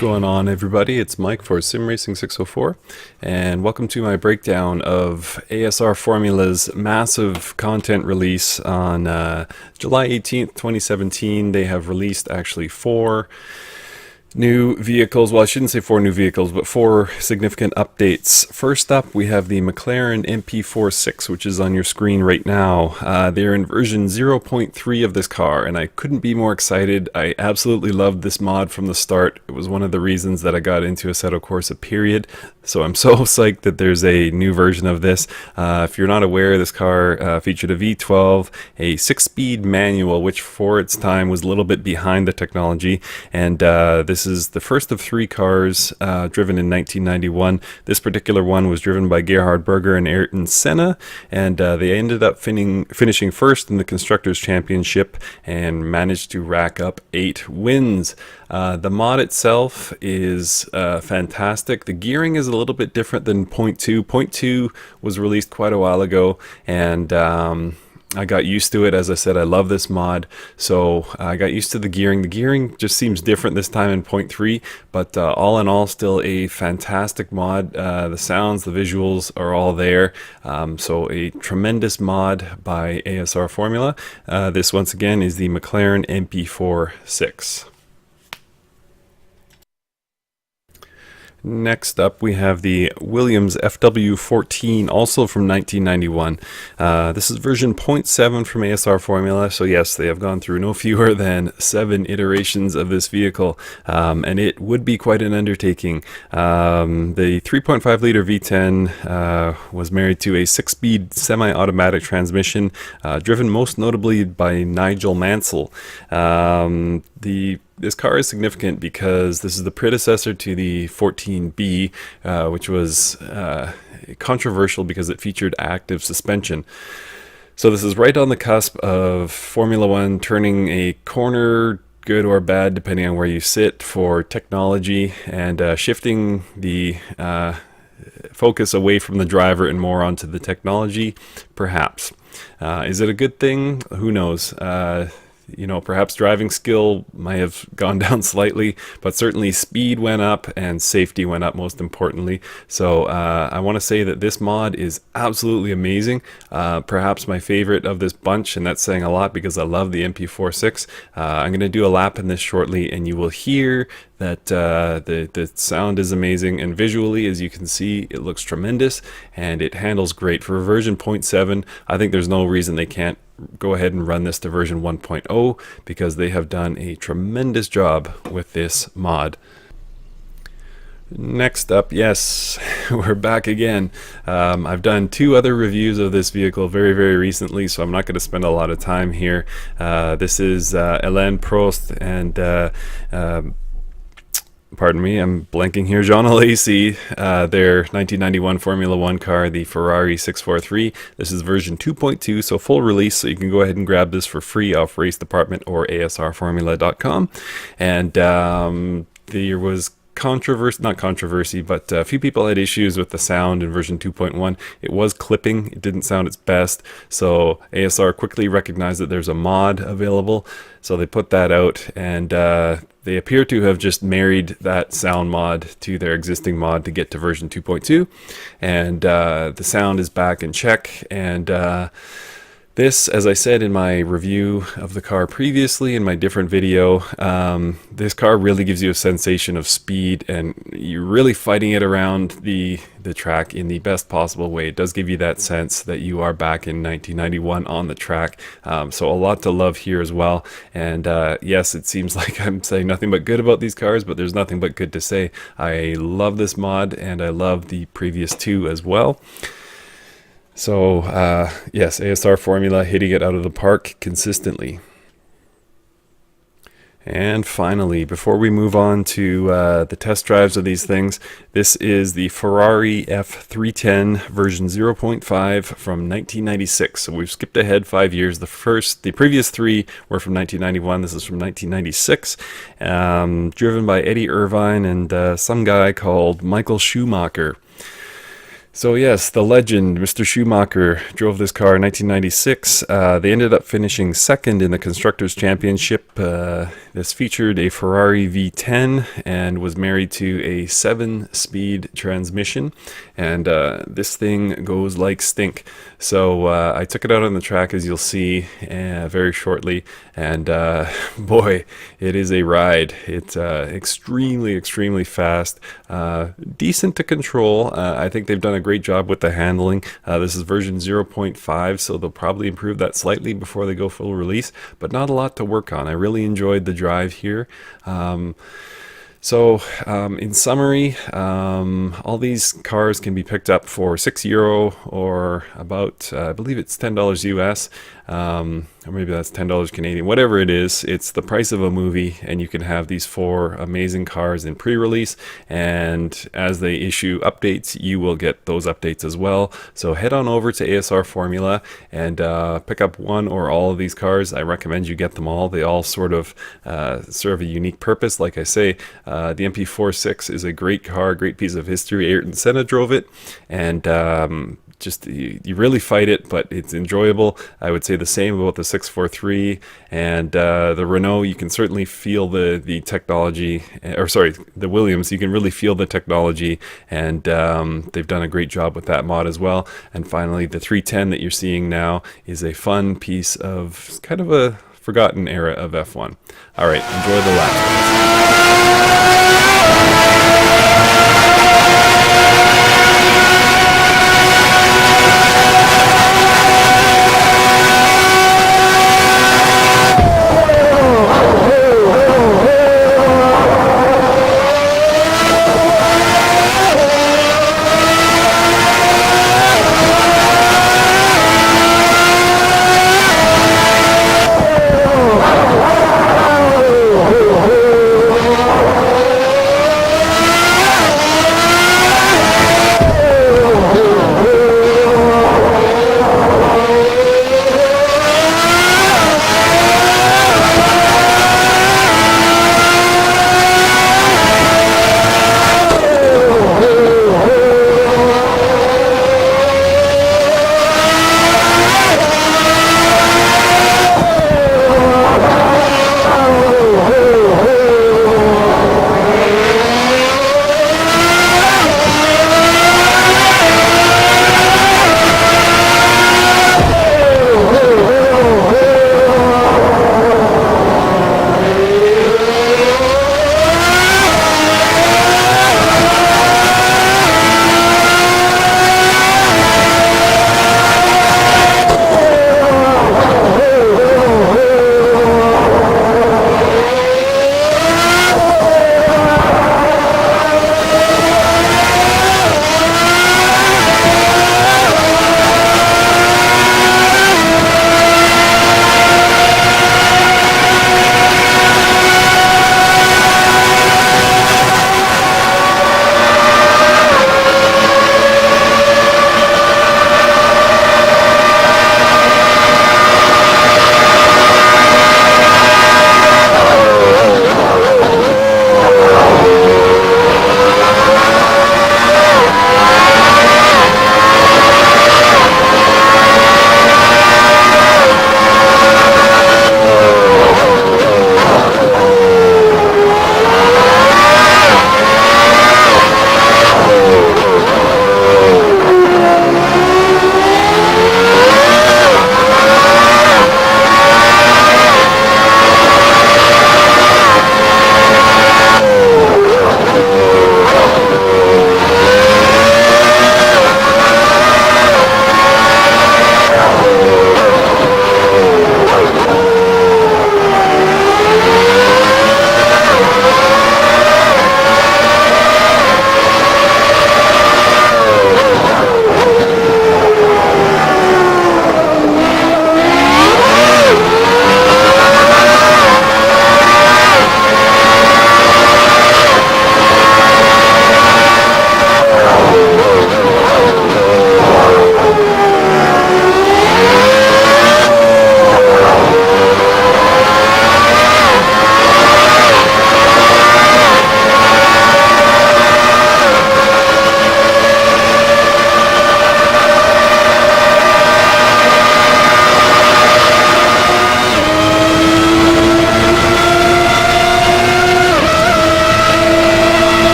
going on, everybody? It's Mike for Sim Racing 604, and welcome to my breakdown of ASR Formula's massive content release on July 18th, 2017. They have released actually four new vehicles. Well, I shouldn't say four new vehicles, but four significant updates. First up, we have the Mclaren Mp4 6, which is on your screen right now. They're in version 0.3 of this car, and I couldn't be more excited. I absolutely loved this mod from the start. It was one of the reasons that I got into Assetto Corsa, period. So I'm so psyched that there's a new version of this. If you're not aware, this car featured a V12, a 6-speed manual, which for its time was a little bit behind the technology, and this is the first of three cars driven in 1991. This particular one was driven by Gerhard Berger and Ayrton Senna, and they ended up finishing first in the Constructors' Championship and managed to rack up 8 wins. The mod itself is fantastic. The gearing is a little bit different than Point 2. Point 2 was released quite a while ago, and I got used to it. As I said, I love this mod, so I got used to the gearing. The gearing just seems different this time in Point 3, but all in all, still a fantastic mod. The sounds, the visuals are all there, so a tremendous mod by ASR Formula. This, once again, is the Mclaren Mp4 6. Next up, we have the Williams FW14, also from 1991. This is version 0.7 from ASR Formula, so yes, they have gone through no fewer than 7 iterations of this vehicle, and it would be quite an undertaking. The 3.5-liter V10 was married to a 6-speed semi-automatic transmission, driven most notably by Nigel Mansell. This car is significant because this is the predecessor to the 14B, which was controversial because it featured active suspension. So this is right on the cusp of Formula One turning a corner, good or bad, depending on where you sit, for technology, and shifting the focus away from the driver and more onto the technology, perhaps. Is it a good thing? Who knows? You know, perhaps driving skill might have gone down slightly, but certainly speed went up and safety went up, most importantly. So I want to say that this mod is absolutely amazing. Perhaps my favorite of this bunch, and that's saying a lot because I love the Mp4 6. I'm going to do a lap in this shortly, and you will hear that the sound is amazing, and visually, as you can see, it looks tremendous, and it handles great. For version 0.7, I think there's no reason they can't go ahead and run this to version 1.0, because they have done a tremendous job with this mod. Next up, yes, we're back again. I've done 2 other reviews of this vehicle very recently, so I'm not going to spend a lot of time here. This is Alain Prost and pardon me, I'm blanking here, Jean Alesi, their 1991 Formula One car, the Ferrari 643. This is version 2.2, so full release, so you can go ahead and grab this for free off Race Department or asrformula.com. And there was not controversy, but a few people had issues with the sound in version 2.1. It was clipping, it didn't sound its best, so ASR quickly recognized that there's a mod available, so they put that out, and they appear to have just married that sound mod to their existing mod to get to version 2.2, and the sound is back in check. And this, as I said in my review of the car previously in my different video, this car really gives you a sensation of speed, and you're really fighting it around the track in the best possible way. It does give you that sense that you are back in 1991 on the track. So a lot to love here as well. And yes, it seems like I'm saying nothing but good about these cars, but there's nothing but good to say. I love this mod, and I love the previous 2 as well. So yes, ASR Formula hitting it out of the park consistently. And finally, before we move on to the test drives of these things, this is the Ferrari F310 version 0.5 from 1996. So we've skipped ahead 5 years. The previous 3 were from 1991. This is from 1996, driven by Eddie Irvine and some guy called Michael Schumacher. So yes, the legend, Mr. Schumacher, drove this car in 1996. They ended up finishing second in the Constructors' Championship. This featured a Ferrari V10 and was married to a 7-speed transmission. And this thing goes like stink. So I took it out on the track, as you'll see very shortly. And boy, it is a ride. It's extremely, extremely fast. Decent to control. I think they've done a great job with the handling. This is version 0.5, so they'll probably improve that slightly before they go full release, but not a lot to work on. I really enjoyed the drive here. In summary, all these cars can be picked up for €6 or about, I believe it's $10 US, or maybe that's $10 Canadian, whatever it is. It's the price of a movie, and you can have these 4 amazing cars in pre-release, and as they issue updates, you will get those updates as well. So head on over to ASR Formula and pick up one or all of these cars. I recommend you get them all. They all sort of serve a unique purpose. Like I say, the MP4 6 is a great car, great piece of history. Ayrton Senna drove it, and just you really fight it, but it's enjoyable. I would say the same about the 643 and the Renault. You can certainly feel the technology, or sorry, the Williams. You can really feel the technology, and they've done a great job with that mod as well. And finally, the 310 that you're seeing now is a fun piece of kind of a forgotten era of F1. All right, enjoy the lap.